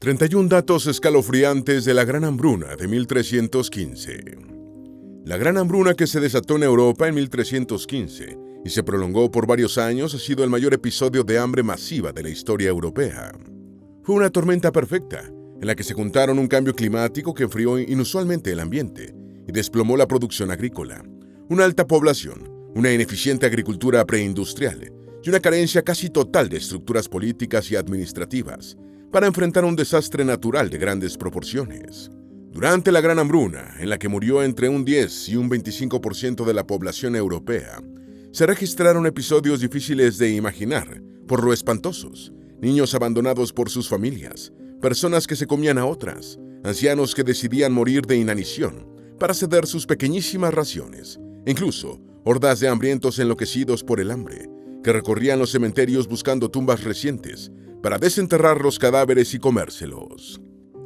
31 datos escalofriantes de la Gran Hambruna de 1315. La Gran Hambruna, que se desató en Europa en 1315 y se prolongó por varios años, ha sido el mayor episodio de hambre masiva de la historia europea. Fue una tormenta perfecta, en la que se juntaron un cambio climático que enfrió inusualmente el ambiente y desplomó la producción agrícola, una alta población, una ineficiente agricultura preindustrial y una carencia casi total de estructuras políticas y administrativas para enfrentar un desastre natural de grandes proporciones. Durante la Gran Hambruna, en la que murió entre un 10 y un 25% de la población europea, se registraron episodios difíciles de imaginar por lo espantosos: niños abandonados por sus familias, personas que se comían a otras, ancianos que decidían morir de inanición para ceder sus pequeñísimas raciones, e incluso hordas de hambrientos enloquecidos por el hambre, que recorrían los cementerios buscando tumbas recientes para desenterrar los cadáveres y comérselos.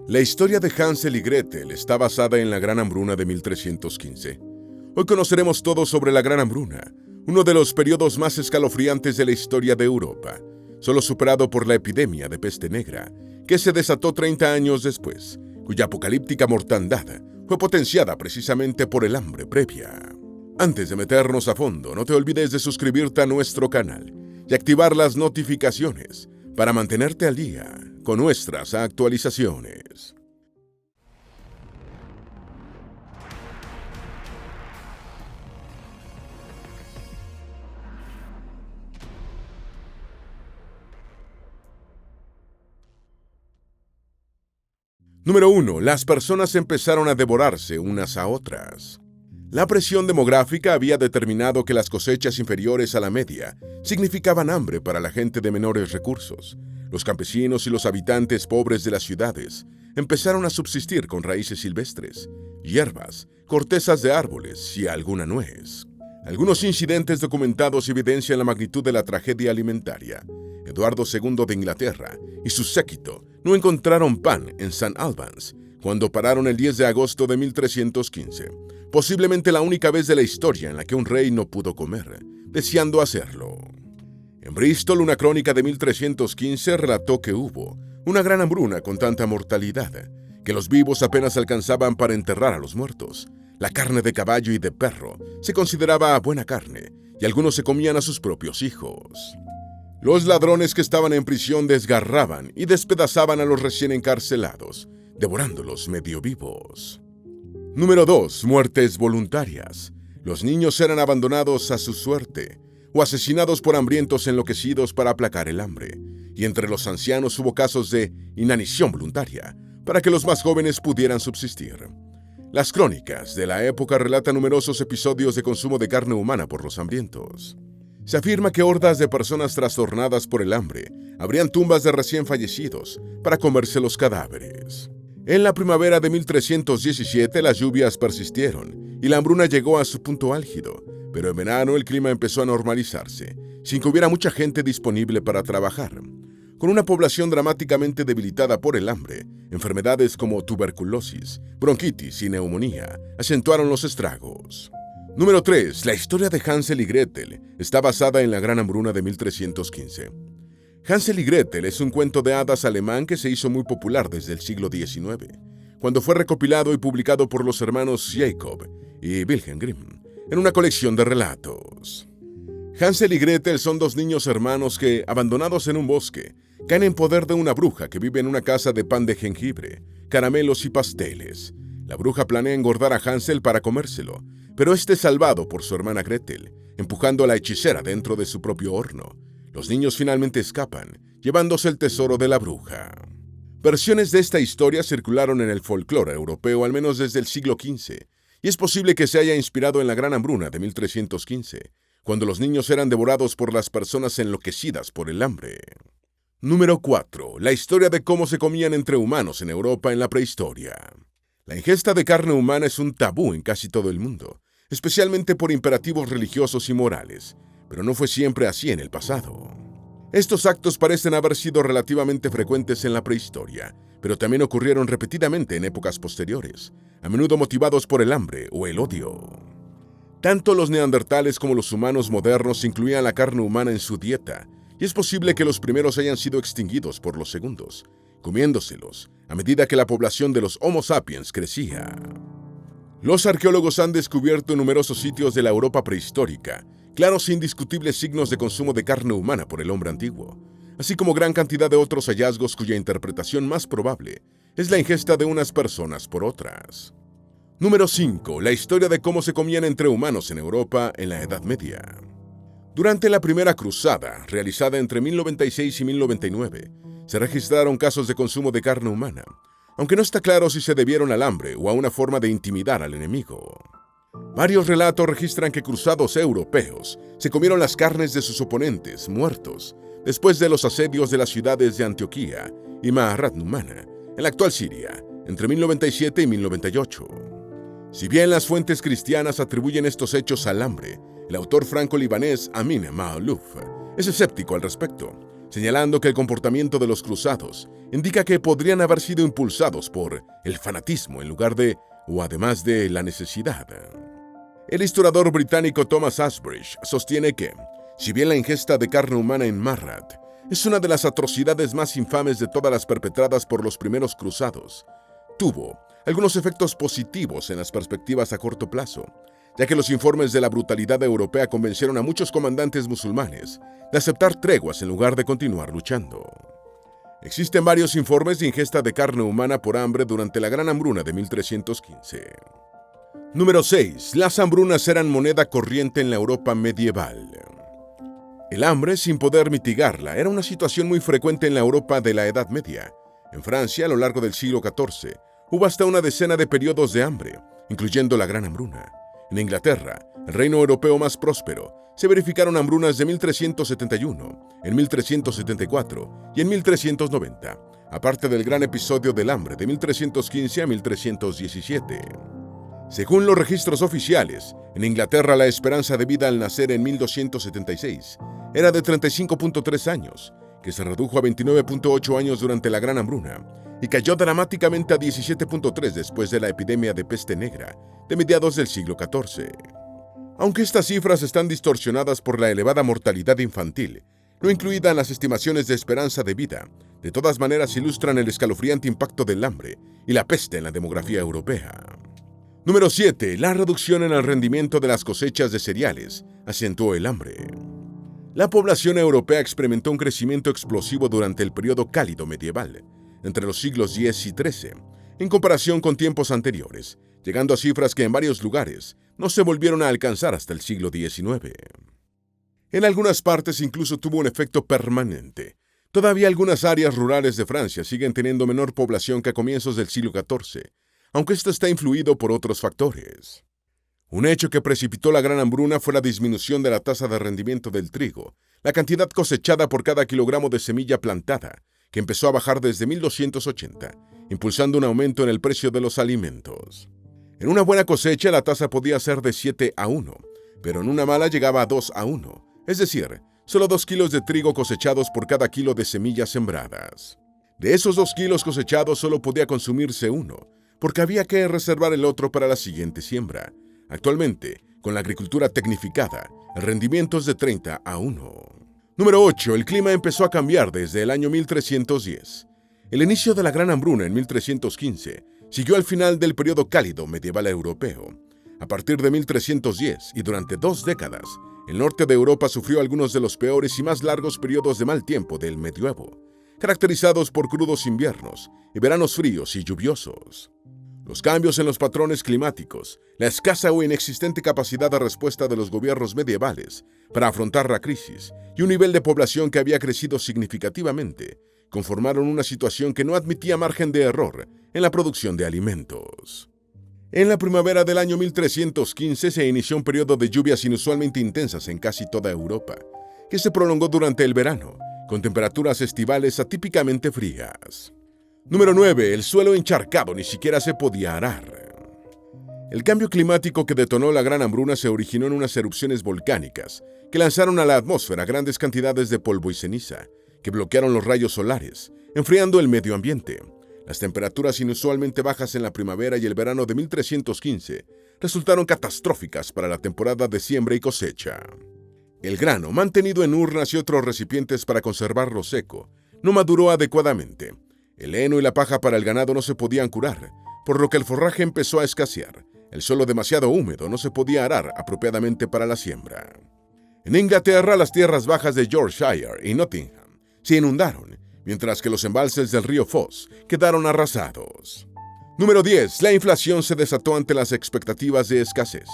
La historia de Hansel y Gretel está basada en la Gran Hambruna de 1315. Hoy conoceremos todo sobre la Gran Hambruna, uno de los periodos más escalofriantes de la historia de Europa, solo superado por la epidemia de peste negra, que se desató 30 años después, cuya apocalíptica mortandad fue potenciada precisamente por el hambre previa. Antes de meternos a fondo, no te olvides de suscribirte a nuestro canal y activar las notificaciones para mantenerte al día con nuestras actualizaciones. Número 1. Las personas empezaron a devorarse unas a otras. La presión demográfica había determinado que las cosechas inferiores a la media significaban hambre para la gente de menores recursos. Los campesinos y los habitantes pobres de las ciudades empezaron a subsistir con raíces silvestres, hierbas, cortezas de árboles y alguna nuez. Algunos incidentes documentados evidencian la magnitud de la tragedia alimentaria. Eduardo II de Inglaterra y su séquito no encontraron pan en St. Albans cuando pararon el 10 de agosto de 1315, posiblemente la única vez de la historia en la que un rey no pudo comer, deseando hacerlo. En Bristol, una crónica de 1315 relató que hubo una gran hambruna con tanta mortalidad que los vivos apenas alcanzaban para enterrar a los muertos. La carne de caballo y de perro se consideraba buena carne y algunos se comían a sus propios hijos. Los ladrones que estaban en prisión desgarraban y despedazaban a los recién encarcelados, devorándolos medio vivos. Número 2. Muertes voluntarias. Los niños eran abandonados a su suerte o asesinados por hambrientos enloquecidos para aplacar el hambre, y entre los ancianos hubo casos de inanición voluntaria para que los más jóvenes pudieran subsistir. Las crónicas de la época relatan numerosos episodios de consumo de carne humana por los hambrientos. Se afirma que hordas de personas trastornadas por el hambre abrían tumbas de recién fallecidos para comerse los cadáveres. En la primavera de 1317 las lluvias persistieron y la hambruna llegó a su punto álgido, pero en verano el clima empezó a normalizarse, sin que hubiera mucha gente disponible para trabajar. Con una población dramáticamente debilitada por el hambre, enfermedades como tuberculosis, bronquitis y neumonía acentuaron los estragos. Número 3. La historia de Hansel y Gretel está basada en la Gran Hambruna de 1315. Hansel y Gretel es un cuento de hadas alemán que se hizo muy popular desde el siglo XIX, cuando fue recopilado y publicado por los hermanos Jacob y Wilhelm Grimm en una colección de relatos. Hansel y Gretel son dos niños hermanos que, abandonados en un bosque, caen en poder de una bruja que vive en una casa de pan de jengibre, caramelos y pasteles. La bruja planea engordar a Hansel para comérselo, pero este es salvado por su hermana Gretel, empujando a la hechicera dentro de su propio horno. Los niños finalmente escapan, llevándose el tesoro de la bruja. Versiones de esta historia circularon en el folclore europeo al menos desde el siglo XV, y es posible que se haya inspirado en la Gran Hambruna de 1315, cuando los niños eran devorados por las personas enloquecidas por el hambre. Número 4. La historia de cómo se comían entre humanos en Europa en la prehistoria. La ingesta de carne humana es un tabú en casi todo el mundo, especialmente por imperativos religiosos y morales, pero no fue siempre así en el pasado. Estos actos parecen haber sido relativamente frecuentes en la prehistoria, pero también ocurrieron repetidamente en épocas posteriores, a menudo motivados por el hambre o el odio. Tanto los neandertales como los humanos modernos incluían la carne humana en su dieta, y es posible que los primeros hayan sido extinguidos por los segundos, comiéndoselos a medida que la población de los Homo sapiens crecía. Los arqueólogos han descubierto en numerosos sitios de la Europa prehistórica claros e indiscutibles signos de consumo de carne humana por el hombre antiguo, así como gran cantidad de otros hallazgos cuya interpretación más probable es la ingesta de unas personas por otras. Número 5. La historia de cómo se comían entre humanos en Europa en la Edad Media. Durante la Primera Cruzada, realizada entre 1096 y 1099, se registraron casos de consumo de carne humana, aunque no está claro si se debieron al hambre o a una forma de intimidar al enemigo. Varios relatos registran que cruzados europeos se comieron las carnes de sus oponentes muertos después de los asedios de las ciudades de Antioquía y Ma'arat Numana, en la actual Siria, entre 1097 y 1098. Si bien las fuentes cristianas atribuyen estos hechos al hambre, el autor franco-libanés Amin Maalouf es escéptico al respecto, señalando que el comportamiento de los cruzados indica que podrían haber sido impulsados por el fanatismo en lugar de, o además de, la necesidad. El historiador británico Thomas Asbridge sostiene que, si bien la ingesta de carne humana en Ma'arat es una de las atrocidades más infames de todas las perpetradas por los primeros cruzados, tuvo algunos efectos positivos en las perspectivas a corto plazo, ya que los informes de la brutalidad europea convencieron a muchos comandantes musulmanes de aceptar treguas en lugar de continuar luchando. Existen varios informes de ingesta de carne humana por hambre durante la Gran Hambruna de 1315. Número 6. Las hambrunas eran moneda corriente en la Europa medieval. El hambre, sin poder mitigarla, era una situación muy frecuente en la Europa de la Edad Media. En Francia, a lo largo del siglo XIV, hubo hasta una decena de periodos de hambre, incluyendo la Gran Hambruna. En Inglaterra, el reino europeo más próspero, se verificaron hambrunas de 1371, en 1374 y en 1390, aparte del gran episodio del hambre de 1315 a 1317. Según los registros oficiales, en Inglaterra la esperanza de vida al nacer en 1276 era de 35.3 años, que se redujo a 29.8 años durante la Gran Hambruna y cayó dramáticamente a 17.3 después de la epidemia de peste negra de mediados del siglo XIV. Aunque estas cifras están distorsionadas por la elevada mortalidad infantil, no incluida en las estimaciones de esperanza de vida, de todas maneras ilustran el escalofriante impacto del hambre y la peste en la demografía europea. Número 7. La reducción en el rendimiento de las cosechas de cereales acentuó el hambre. La población europea experimentó un crecimiento explosivo durante el periodo cálido medieval, entre los siglos X y XIII, en comparación con tiempos anteriores, llegando a cifras que en varios lugares no se volvieron a alcanzar hasta el siglo XIX. En algunas partes incluso tuvo un efecto permanente. Todavía algunas áreas rurales de Francia siguen teniendo menor población que a comienzos del siglo XIV, aunque esto está influido por otros factores. Un hecho que precipitó la Gran Hambruna fue la disminución de la tasa de rendimiento del trigo, la cantidad cosechada por cada kilogramo de semilla plantada, que empezó a bajar desde 1280, impulsando un aumento en el precio de los alimentos. En una buena cosecha la tasa podía ser de 7:1, pero en una mala llegaba a 2:1, es decir, solo 2 kilos de trigo cosechados por cada kilo de semillas sembradas. De esos 2 kilos cosechados solo podía consumirse uno, porque había que reservar el otro para la siguiente siembra. Actualmente, con la agricultura tecnificada, el rendimiento es de 30:1. Número 8. El clima empezó a cambiar desde el año 1310. El inicio de la Gran Hambruna en 1315 siguió al final del periodo cálido medieval europeo. A partir de 1310 y durante 2 décadas, el norte de Europa sufrió algunos de los peores y más largos periodos de mal tiempo del medioevo, caracterizados por crudos inviernos y veranos fríos y lluviosos. Los cambios en los patrones climáticos, la escasa o inexistente capacidad de respuesta de los gobiernos medievales para afrontar la crisis y un nivel de población que había crecido significativamente, conformaron una situación que no admitía margen de error en la producción de alimentos. En la primavera del año 1315 se inició un periodo de lluvias inusualmente intensas en casi toda Europa, que se prolongó durante el verano, con temperaturas estivales atípicamente frías. Número 9. El suelo encharcado ni siquiera se podía arar. El cambio climático que detonó la Gran Hambruna se originó en unas erupciones volcánicas que lanzaron a la atmósfera grandes cantidades de polvo y ceniza, que bloquearon los rayos solares, enfriando el medio ambiente. Las temperaturas inusualmente bajas en la primavera y el verano de 1315 resultaron catastróficas para la temporada de siembra y cosecha. El grano, mantenido en urnas y otros recipientes para conservarlo seco, no maduró adecuadamente. El heno y la paja para el ganado no se podían curar, por lo que el forraje empezó a escasear. El suelo demasiado húmedo no se podía arar apropiadamente para la siembra. En Inglaterra, las tierras bajas de Yorkshire y Nottingham se inundaron, mientras que los embalses del río Foss quedaron arrasados. Número 10. La inflación se desató ante las expectativas de escasez.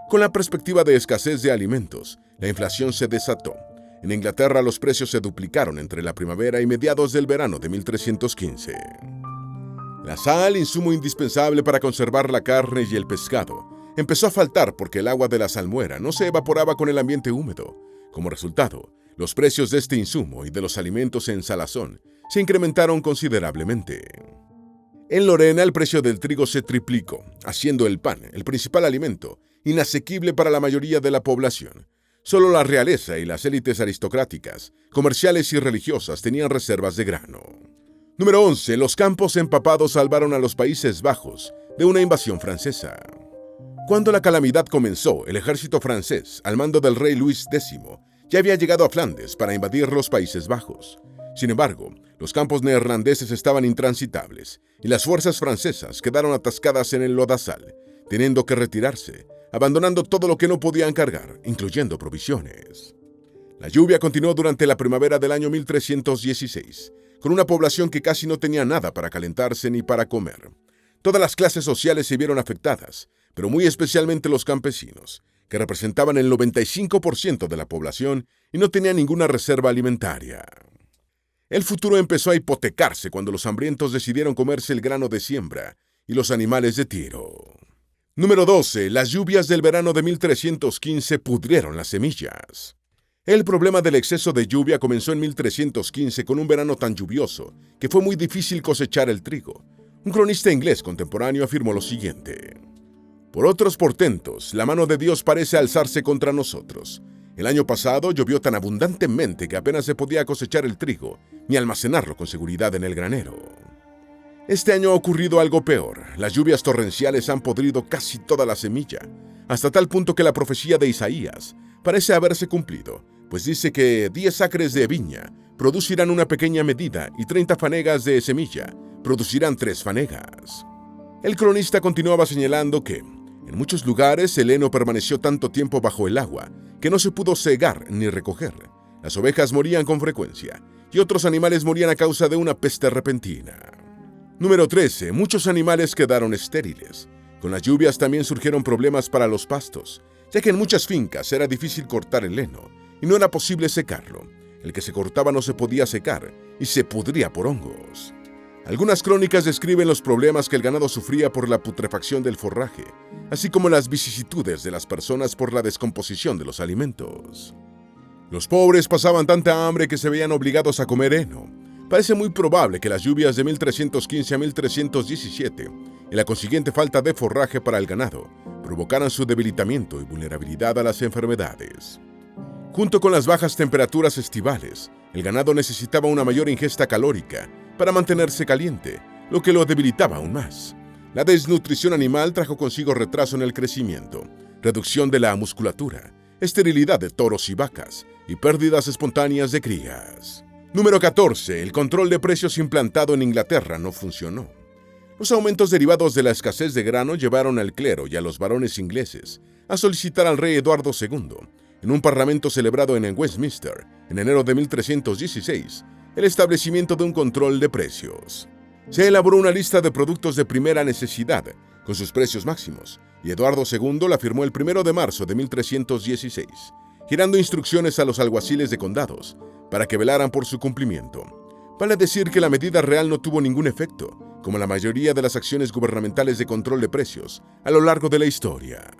Con la perspectiva de escasez de alimentos, la inflación se desató. En Inglaterra los precios se duplicaron entre la primavera y mediados del verano de 1315. La sal, insumo indispensable para conservar la carne y el pescado, empezó a faltar porque el agua de la salmuera no se evaporaba con el ambiente húmedo. Como resultado, los precios de este insumo y de los alimentos en salazón se incrementaron considerablemente. En Lorena el precio del trigo se triplicó, haciendo el pan, el principal alimento, inasequible para la mayoría de la población. Solo la realeza y las élites aristocráticas, comerciales y religiosas tenían reservas de grano. Número 11. Los campos empapados salvaron a los Países Bajos de una invasión francesa. Cuando la calamidad comenzó, el ejército francés, al mando del rey Luis X, ya había llegado a Flandes para invadir los Países Bajos. Sin embargo, los campos neerlandeses estaban intransitables y las fuerzas francesas quedaron atascadas en el lodazal, teniendo que retirarse, abandonando todo lo que no podían cargar, incluyendo provisiones. La lluvia continuó durante la primavera del año 1316, con una población que casi no tenía nada para calentarse ni para comer. Todas las clases sociales se vieron afectadas, pero muy especialmente los campesinos, que representaban el 95% de la población y no tenían ninguna reserva alimentaria. El futuro empezó a hipotecarse cuando los hambrientos decidieron comerse el grano de siembra y los animales de tiro. Número 12. Las lluvias del verano de 1315 pudrieron las semillas. El problema del exceso de lluvia comenzó en 1315 con un verano tan lluvioso que fue muy difícil cosechar el trigo. Un cronista inglés contemporáneo afirmó lo siguiente: por otros portentos, la mano de Dios parece alzarse contra nosotros. El año pasado llovió tan abundantemente que apenas se podía cosechar el trigo ni almacenarlo con seguridad en el granero. Este año ha ocurrido algo peor. Las lluvias torrenciales han podrido casi toda la semilla, hasta tal punto que la profecía de Isaías parece haberse cumplido, pues dice que 10 acres de viña producirán una pequeña medida y 30 fanegas de semilla producirán 3 fanegas. El cronista continuaba señalando que en muchos lugares el heno permaneció tanto tiempo bajo el agua que no se pudo segar ni recoger. Las ovejas morían con frecuencia y otros animales morían a causa de una peste repentina. Número 13. Muchos animales quedaron estériles. Con las lluvias también surgieron problemas para los pastos, ya que en muchas fincas era difícil cortar el heno y no era posible secarlo. El que se cortaba no se podía secar y se pudría por hongos. Algunas crónicas describen los problemas que el ganado sufría por la putrefacción del forraje, así como las vicisitudes de las personas por la descomposición de los alimentos. Los pobres pasaban tanta hambre que se veían obligados a comer heno. Parece muy probable que las lluvias de 1315 a 1317 y la consiguiente falta de forraje para el ganado provocaran su debilitamiento y vulnerabilidad a las enfermedades. Junto con las bajas temperaturas estivales, el ganado necesitaba una mayor ingesta calórica para mantenerse caliente, lo que lo debilitaba aún más. La desnutrición animal trajo consigo retraso en el crecimiento, reducción de la musculatura, esterilidad de toros y vacas y pérdidas espontáneas de crías. Número 14. El control de precios implantado en Inglaterra no funcionó. Los aumentos derivados de la escasez de grano llevaron al clero y a los varones ingleses a solicitar al rey Eduardo II, en un parlamento celebrado en Westminster en enero de 1316, el establecimiento de un control de precios. Se elaboró una lista de productos de primera necesidad, con sus precios máximos, y Eduardo II la firmó el 1 de marzo de 1316, girando instrucciones a los alguaciles de condados para que velaran por su cumplimiento. Vale decir que la medida real no tuvo ningún efecto, como la mayoría de las acciones gubernamentales de control de precios a lo largo de la historia.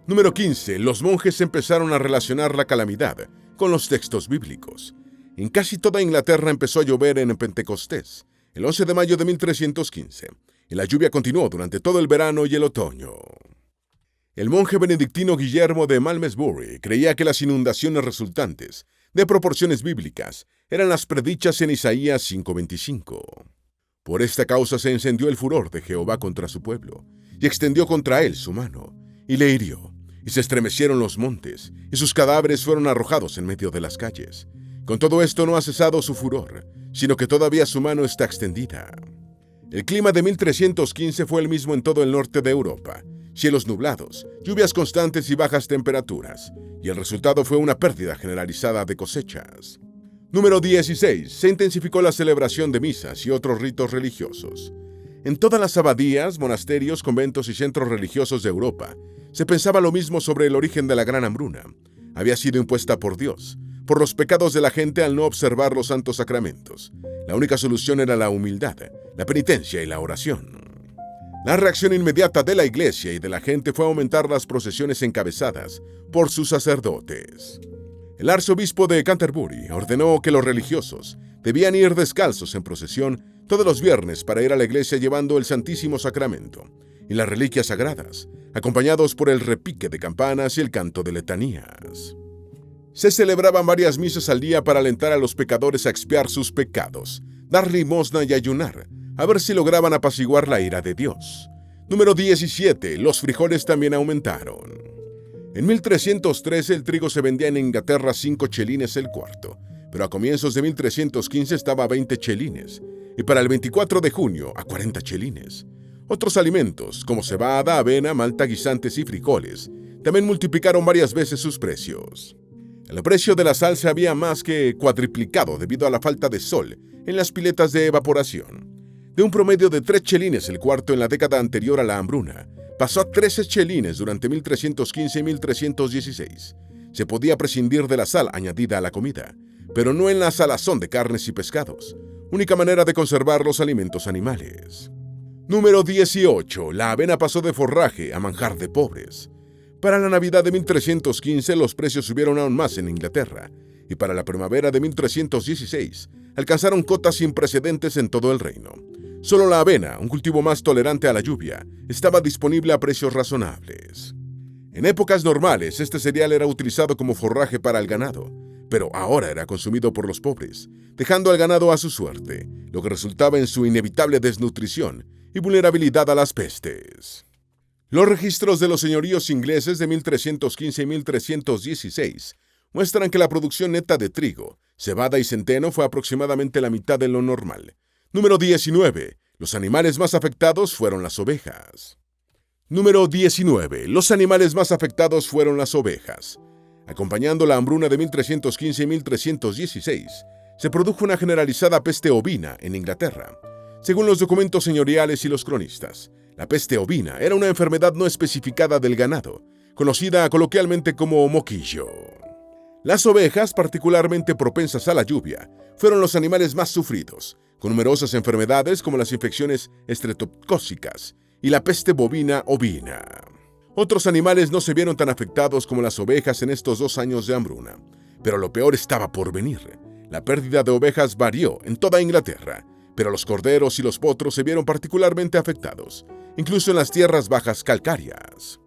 Número 15. Los monjes empezaron a relacionar la calamidad con los textos bíblicos. En casi toda Inglaterra empezó a llover en Pentecostés, el 11 de mayo de 1315, y la lluvia continuó durante todo el verano y el otoño. El monje benedictino Guillermo de Malmesbury creía que las inundaciones resultantes, de proporciones bíblicas, eran las predichas en Isaías 5:25. Por esta causa se encendió el furor de Jehová contra su pueblo, y extendió contra él su mano, y le hirió, y se estremecieron los montes, y sus cadáveres fueron arrojados en medio de las calles. Con todo esto no ha cesado su furor, sino que todavía su mano está extendida. El clima de 1315 fue el mismo en todo el norte de Europa: cielos nublados, lluvias constantes y bajas temperaturas, y el resultado fue una pérdida generalizada de cosechas. Número 16. Se intensificó la celebración de misas y otros ritos religiosos. En todas las abadías, monasterios, conventos y centros religiosos de Europa, se pensaba lo mismo sobre el origen de la gran hambruna. Había sido impuesta por Dios, por los pecados de la gente al no observar los santos sacramentos. La única solución era la humildad, la penitencia y la oración. La reacción inmediata de la Iglesia y de la gente fue aumentar las procesiones encabezadas por sus sacerdotes. El arzobispo de Canterbury ordenó que los religiosos debían ir descalzos en procesión todos los viernes para ir a la iglesia llevando el Santísimo Sacramento y las reliquias sagradas, acompañados por el repique de campanas y el canto de letanías. Se celebraban varias misas al día para alentar a los pecadores a expiar sus pecados, dar limosna y ayunar, a ver si lograban apaciguar la ira de Dios. Número 17. Los frijoles también aumentaron. En 1313 el trigo se vendía en Inglaterra a 5 chelines el cuarto, pero a comienzos de 1315 estaba a 20 chelines, y para el 24 de junio a 40 chelines. Otros alimentos, como cebada, avena, malta, guisantes y frijoles, también multiplicaron varias veces sus precios. El precio de la sal se había más que cuadriplicado debido a la falta de sol en las piletas de evaporación. De un promedio de 3 chelines el cuarto en la década anterior a la hambruna, pasó a 13 chelines durante 1315 y 1316. Se podía prescindir de la sal añadida a la comida, pero no en la salazón de carnes y pescados, única manera de conservar los alimentos animales. Número 18. La avena pasó de forraje a manjar de pobres. Para la Navidad de 1315 los precios subieron aún más en Inglaterra, y para la primavera de 1316 alcanzaron cotas sin precedentes en todo el reino. Solo la avena, un cultivo más tolerante a la lluvia, estaba disponible a precios razonables. En épocas normales, este cereal era utilizado como forraje para el ganado, pero ahora era consumido por los pobres, dejando al ganado a su suerte, lo que resultaba en su inevitable desnutrición y vulnerabilidad a las pestes. Los registros de los señoríos ingleses de 1315 y 1316 muestran que la producción neta de trigo, cebada y centeno fue aproximadamente la mitad de lo normal. Número 19. Los animales más afectados fueron las ovejas. Número 19. Los animales más afectados fueron las ovejas. Acompañando la hambruna de 1315 y 1316, se produjo una generalizada peste ovina en Inglaterra. Según los documentos señoriales y los cronistas, la peste ovina era una enfermedad no especificada del ganado, conocida coloquialmente como moquillo. Las ovejas, particularmente propensas a la lluvia, fueron los animales más sufridos, con numerosas enfermedades como las infecciones estreptocócicas y la peste bovina ovina. Otros animales no se vieron tan afectados como las ovejas en estos 2 años de hambruna, pero lo peor estaba por venir. La pérdida de ovejas varió en toda Inglaterra, pero los corderos y los potros se vieron particularmente afectados, incluso en las tierras bajas calcáreas.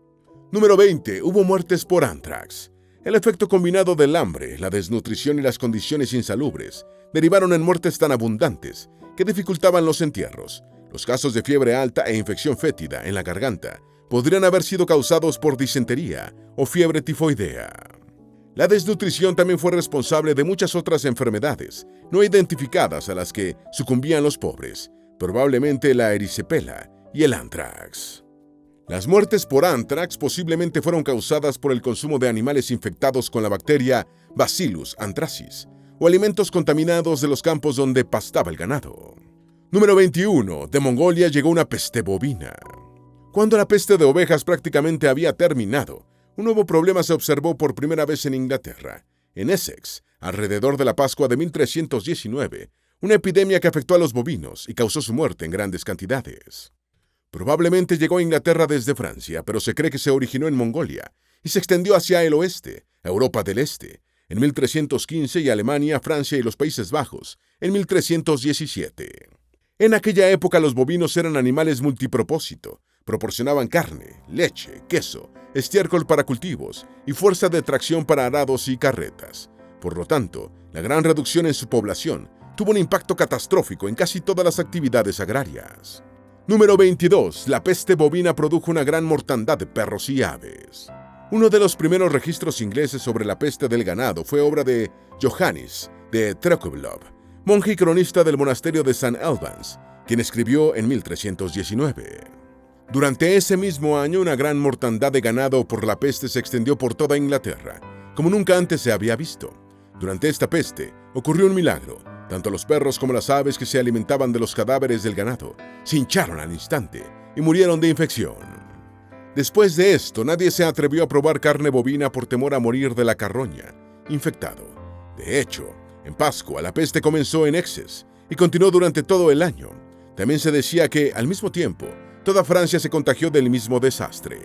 Número 20. Hubo muertes por antrax. El efecto combinado del hambre, la desnutrición y las condiciones insalubres derivaron en muertes tan abundantes que dificultaban los entierros. Los casos de fiebre alta e infección fétida en la garganta podrían haber sido causados por disentería o fiebre tifoidea. La desnutrición también fue responsable de muchas otras enfermedades no identificadas a las que sucumbían los pobres, probablemente la erisipela y el antrax. Las muertes por antrax posiblemente fueron causadas por el consumo de animales infectados con la bacteria Bacillus anthracis o alimentos contaminados de los campos donde pastaba el ganado. Número 21. De Mongolia llegó una peste bovina. Cuando la peste de ovejas prácticamente había terminado, un nuevo problema se observó por primera vez en Inglaterra. En Essex, alrededor de la Pascua de 1319, una epidemia que afectó a los bovinos y causó su muerte en grandes cantidades. Probablemente llegó a Inglaterra desde Francia, pero se cree que se originó en Mongolia y se extendió hacia el oeste, a Europa del Este, en 1315 y Alemania, Francia y los Países Bajos, en 1317. En aquella época los bovinos eran animales multipropósito, proporcionaban carne, leche, queso, estiércol para cultivos y fuerza de tracción para arados y carretas. Por lo tanto, la gran reducción en su población tuvo un impacto catastrófico en casi todas las actividades agrarias. Número 22. La peste bovina produjo una gran mortandad de perros y aves. Uno de los primeros registros ingleses sobre la peste del ganado fue obra de Johannes de Trekoublov, monje y cronista del monasterio de St. Albans, quien escribió en 1319. Durante ese mismo año, una gran mortandad de ganado por la peste se extendió por toda Inglaterra, como nunca antes se había visto. Durante esta peste, ocurrió un milagro. Tanto los perros como las aves que se alimentaban de los cadáveres del ganado se hincharon al instante y murieron de infección. Después de esto, nadie se atrevió a probar carne bovina por temor a morir de la carroña, infectado. De hecho, en Pascua la peste comenzó en Exes y continuó durante todo el año. También se decía que, al mismo tiempo, toda Francia se contagió del mismo desastre.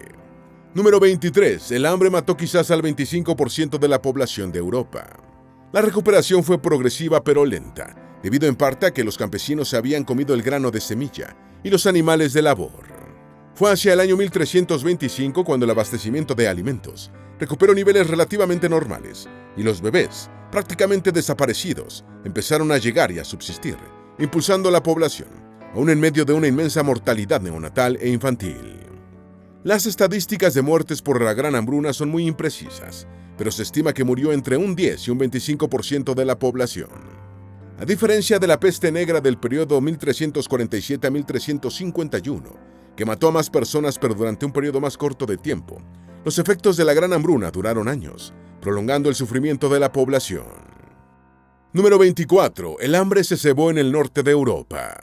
Número 23. El hambre mató quizás al 25% de la población de Europa. La recuperación fue progresiva pero lenta, debido en parte a que los campesinos se habían comido el grano de semilla y los animales de labor. Fue hacia el año 1325 cuando el abastecimiento de alimentos recuperó niveles relativamente normales y los bebés, prácticamente desaparecidos, empezaron a llegar y a subsistir, impulsando la población, aún en medio de una inmensa mortalidad neonatal e infantil. Las estadísticas de muertes por la gran hambruna son muy imprecisas, pero se estima que murió entre un 10 y un 25% de la población. A diferencia de la peste negra del periodo 1347 a 1351, que mató a más personas pero durante un periodo más corto de tiempo, los efectos de la gran hambruna duraron años, prolongando el sufrimiento de la población. Número 24. El hambre se cebó en el norte de Europa.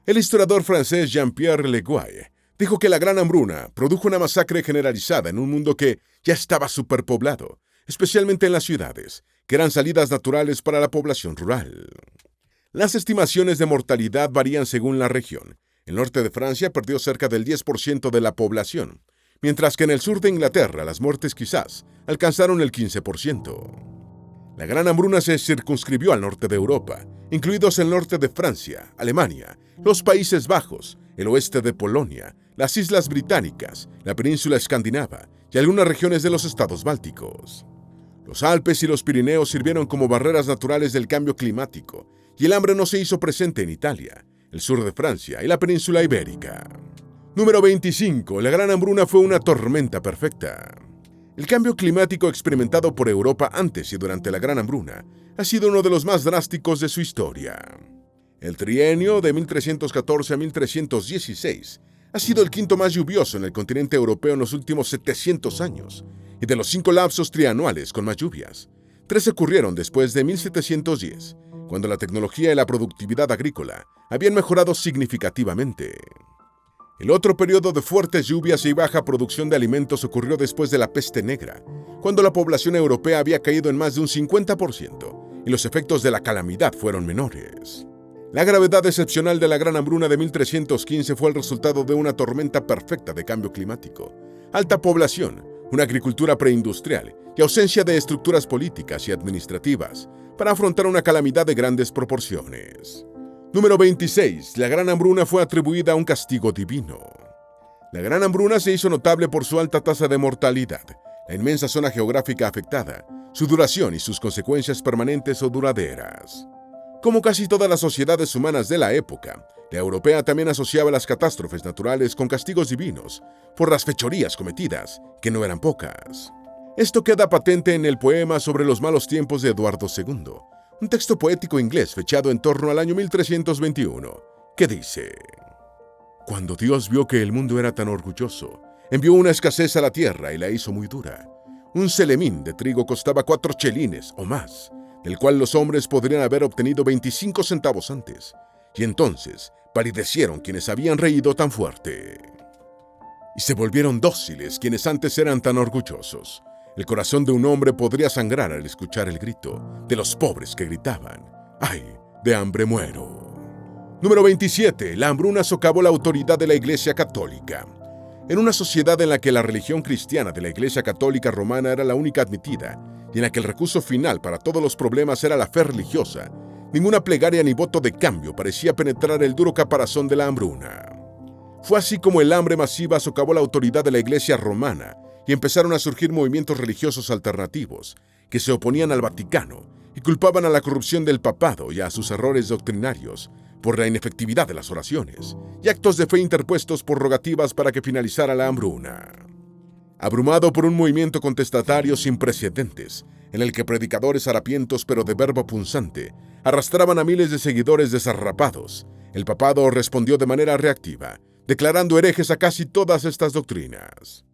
El historiador francés Jean-Pierre Leguay dijo que la gran hambruna produjo una masacre generalizada en un mundo que ya estaba superpoblado, especialmente en las ciudades, que eran salidas naturales para la población rural. Las estimaciones de mortalidad varían según la región. El norte de Francia perdió cerca del 10% de la población, mientras que en el sur de Inglaterra las muertes quizás alcanzaron el 15%. La gran hambruna se circunscribió al norte de Europa, incluidos el norte de Francia, Alemania, los Países Bajos, el oeste de Polonia, las Islas Británicas, la península escandinava y algunas regiones de los estados bálticos. Los Alpes y los Pirineos sirvieron como barreras naturales del cambio climático, y el hambre no se hizo presente en Italia, el sur de Francia y la península ibérica. Número 25. La gran hambruna fue una tormenta perfecta. El cambio climático experimentado por Europa antes y durante la gran hambruna ha sido uno de los más drásticos de su historia. El trienio de 1314 a 1316 ha sido el quinto más lluvioso en el continente europeo en los últimos 700 años, y de los 5 lapsos trianuales con más lluvias, 3 ocurrieron después de 1710, cuando la tecnología y la productividad agrícola habían mejorado significativamente. El otro periodo de fuertes lluvias y baja producción de alimentos ocurrió después de la peste negra, cuando la población europea había caído en más de un 50% y los efectos de la calamidad fueron menores. La gravedad excepcional de la gran hambruna de 1315 fue el resultado de una tormenta perfecta de cambio climático, alta población, una agricultura preindustrial y ausencia de estructuras políticas y administrativas para afrontar una calamidad de grandes proporciones. Número 26. La gran hambruna fue atribuida a un castigo divino. La gran hambruna se hizo notable por su alta tasa de mortalidad, la inmensa zona geográfica afectada, su duración y sus consecuencias permanentes o duraderas. Como casi todas las sociedades humanas de la época, la europea también asociaba las catástrofes naturales con castigos divinos por las fechorías cometidas, que no eran pocas. Esto queda patente en el poema sobre los malos tiempos de Eduardo II, un texto poético inglés fechado en torno al año 1321, que dice: Cuando Dios vio que el mundo era tan orgulloso, envió una escasez a la tierra y la hizo muy dura. Un celemín de trigo costaba 4 chelines o más, del cual los hombres podrían haber obtenido 25 centavos antes, y entonces palidecieron quienes habían reído tan fuerte. Y se volvieron dóciles quienes antes eran tan orgullosos. El corazón de un hombre podría sangrar al escuchar el grito de los pobres que gritaban: ¡ay, de hambre muero! Número 27. La hambruna socavó la autoridad de la Iglesia Católica. En una sociedad en la que la religión cristiana de la Iglesia Católica Romana era la única admitida, y en la que el recurso final para todos los problemas era la fe religiosa, ninguna plegaria ni voto de cambio parecía penetrar el duro caparazón de la hambruna. Fue así como el hambre masiva socavó la autoridad de la Iglesia romana y empezaron a surgir movimientos religiosos alternativos que se oponían al Vaticano y culpaban a la corrupción del papado y a sus errores doctrinarios por la inefectividad de las oraciones y actos de fe interpuestos por rogativas para que finalizara la hambruna. Abrumado por un movimiento contestatario sin precedentes, en el que predicadores harapientos pero de verbo punzante arrastraban a miles de seguidores desarrapados, el papado respondió de manera reactiva, declarando herejes a casi todas estas doctrinas.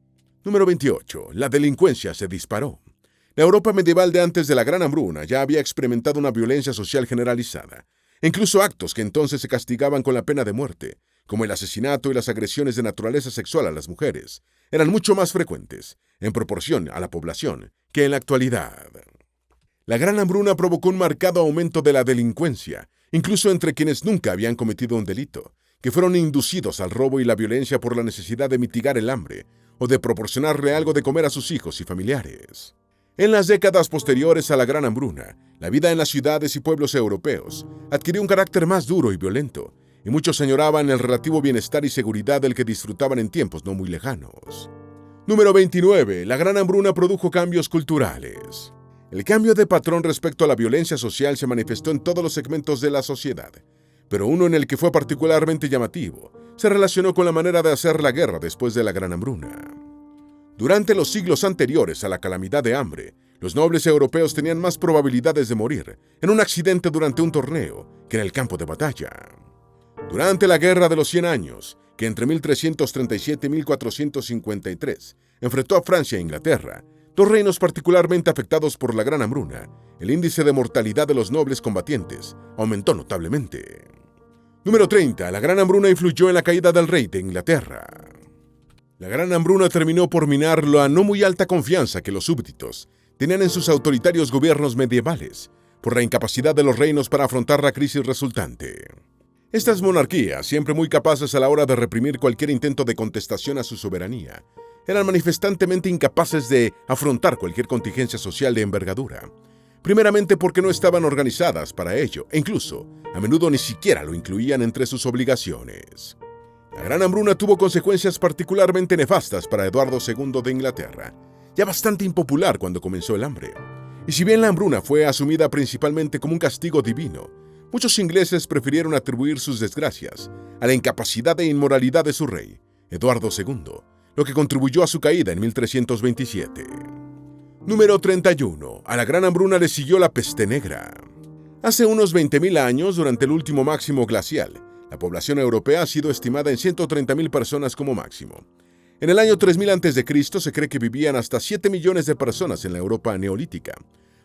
Número 28. La delincuencia se disparó. La Europa medieval de antes de la Gran Hambruna ya había experimentado una violencia social generalizada. Incluso actos que entonces se castigaban con la pena de muerte, como el asesinato y las agresiones de naturaleza sexual a las mujeres, eran mucho más frecuentes, en proporción a la población, que en la actualidad. La Gran Hambruna provocó un marcado aumento de la delincuencia, incluso entre quienes nunca habían cometido un delito, que fueron inducidos al robo y la violencia por la necesidad de mitigar el hambre o de proporcionarle algo de comer a sus hijos y familiares. En las décadas posteriores a la Gran Hambruna, la vida en las ciudades y pueblos europeos adquirió un carácter más duro y violento, y muchos añoraban el relativo bienestar y seguridad del que disfrutaban en tiempos no muy lejanos. Número 29. La Gran Hambruna produjo cambios culturales. El cambio de patrón respecto a la violencia social se manifestó en todos los segmentos de la sociedad, pero uno en el que fue particularmente llamativo se relacionó con la manera de hacer la guerra después de la Gran Hambruna. Durante los siglos anteriores a la calamidad de hambre, los nobles europeos tenían más probabilidades de morir en un accidente durante un torneo que en el campo de batalla. Durante la Guerra de los 100 Años, que entre 1337 y 1453 enfrentó a Francia e Inglaterra, dos reinos particularmente afectados por la Gran Hambruna, el índice de mortalidad de los nobles combatientes aumentó notablemente. Número 30. La Gran Hambruna influyó en la caída del rey de Inglaterra. La Gran Hambruna terminó por minar la no muy alta confianza que los súbditos tenían en sus autoritarios gobiernos medievales, por la incapacidad de los reinos para afrontar la crisis resultante. Estas monarquías, siempre muy capaces a la hora de reprimir cualquier intento de contestación a su soberanía, eran manifestantemente incapaces de afrontar cualquier contingencia social de envergadura, primeramente porque no estaban organizadas para ello, e incluso, a menudo ni siquiera lo incluían entre sus obligaciones. La Gran Hambruna tuvo consecuencias particularmente nefastas para Eduardo II de Inglaterra, ya bastante impopular cuando comenzó el hambre. Y si bien la hambruna fue asumida principalmente como un castigo divino, muchos ingleses prefirieron atribuir sus desgracias a la incapacidad e inmoralidad de su rey, Eduardo II, lo que contribuyó a su caída en 1327. Número 31. A la Gran Hambruna le siguió la peste negra. Hace unos 20.000 años, durante el último máximo glacial, la población europea ha sido estimada en 130.000 personas como máximo. En el año 3000 a.C. se cree que vivían hasta 7 millones de personas en la Europa neolítica,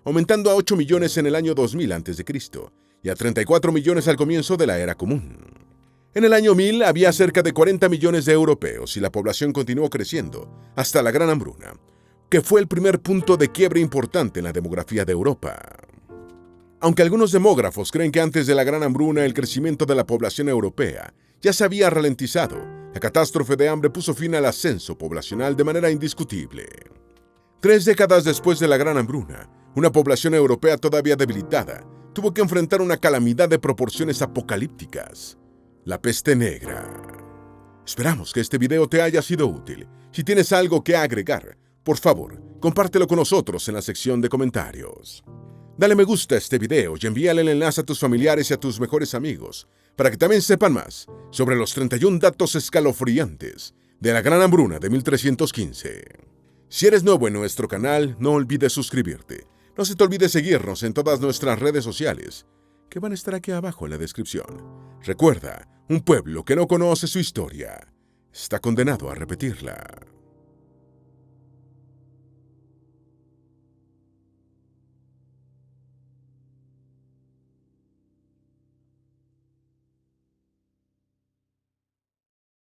aumentando a 8 millones en el año 2000 a.C. y a 34 millones al comienzo de la Era Común. En el año 1000 había cerca de 40 millones de europeos y la población continuó creciendo hasta la Gran Hambruna, que fue el primer punto de quiebre importante en la demografía de Europa. Aunque algunos demógrafos creen que antes de la Gran Hambruna el crecimiento de la población europea ya se había ralentizado, la catástrofe de hambre puso fin al ascenso poblacional de manera indiscutible. 3 décadas después de la Gran Hambruna, una población europea todavía debilitada tuvo que enfrentar una calamidad de proporciones apocalípticas: la peste negra. Esperamos que este video te haya sido útil. Si tienes algo que agregar, por favor, compártelo con nosotros en la sección de comentarios. Dale me gusta a este video y envíale el enlace a tus familiares y a tus mejores amigos para que también sepan más sobre los 31 datos escalofriantes de la Gran Hambruna de 1315. Si eres nuevo en nuestro canal, no olvides suscribirte. No se te olvide seguirnos en todas nuestras redes sociales, que van a estar aquí abajo en la descripción. Recuerda, un pueblo que no conoce su historia está condenado a repetirla.